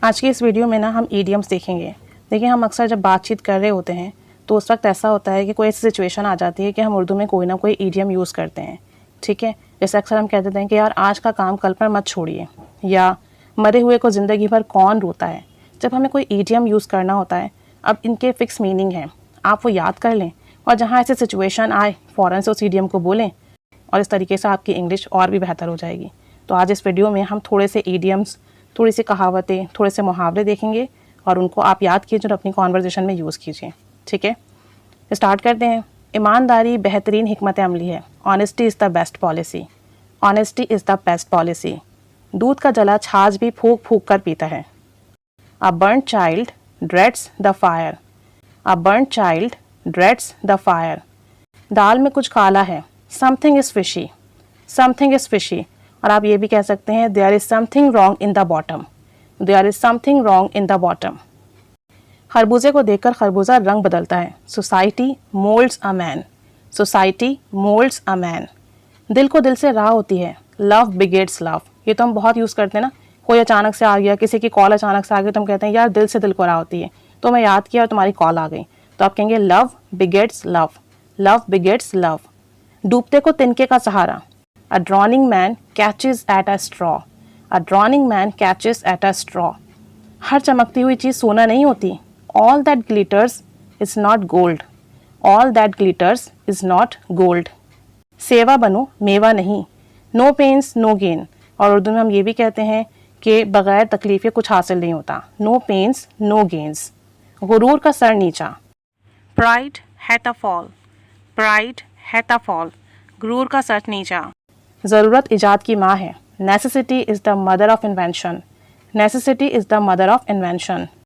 आज की इस वीडियो में ना हम ईडियम्स देखेंगे। देखिए, हम अक्सर जब बातचीत कर रहे होते हैं तो उस वक्त ऐसा होता है कि कोई ऐसी सिचुएशन आ जाती है कि हम उर्दू में कोई ना कोई ईडियम यूज़ करते हैं। ठीक है, जैसे अक्सर हम कह देते हैं कि यार आज का काम कल पर मत छोड़िए, या मरे हुए को ज़िंदगी भर कौन रोता है। जब हमें कोई ईडियम यूज़ करना होता है, अब इनके फ़िक्स मीनिंग हैं, आप वो याद कर लें और जहाँ ऐसी सिचुएशन आए फ़ौरन से उस ईडियम को बोलें और इस तरीके से आपकी इंग्लिश और भी बेहतर हो जाएगी। तो आज इस वीडियो में हम थोड़े से ईडियम्स, थोड़ी सी कहावतें, थोड़े से मुहावरे देखेंगे और उनको आप याद कीजिए और अपनी कॉन्वर्जेशन में यूज़ कीजिए। ठीक है, स्टार्ट करते हैं। ईमानदारी बेहतरीन हिकमत अमली है। Honesty is the best policy. Honesty is the best policy. दूध का जला छाछ भी फूंक फूंक कर पीता है। A burned child dreads the fire. A burned child dreads the fire. दाल में कुछ काला है। Something is fishy. Something is fishy. और आप ये भी कह सकते हैं there is something wrong in the bottom. There is something wrong in the bottom. खरबूजे को देखकर खरबूजा रंग बदलता है। Society moulds a man. Society moulds a man. दिल को दिल से राह होती है। Love begets love. ये तो हम बहुत यूज़ करते हैं ना, कोई अचानक से आ गया, किसी की कॉल अचानक से आ गई तो हम कहते हैं यार दिल से दिल को राह होती है, तो मैं याद किया और तुम्हारी कॉल आ गई, तो आप कहेंगे love begets love. Love begets love. डूबते को तिनके का सहारा। A drowning man catches at a straw. A drowning man catches at a straw. हर चमकती हुई चीज़ सोना नहीं होती। All that glitters is not gold. All that glitters is not gold. सेवा बनो मेवा नहीं। No pains no gain. और उर्दू में हम ये भी कहते हैं कि बग़ैर तकलीफ़ के कुछ हासिल नहीं होता। No pains no gains. गुरूर का सर नीचा। Pride hath a fall. Pride hath a fall. गुरूर का सर नीचा। ज़रूरत इजाद की माँ है। Necessity is the mother of invention. Necessity is the mother of invention.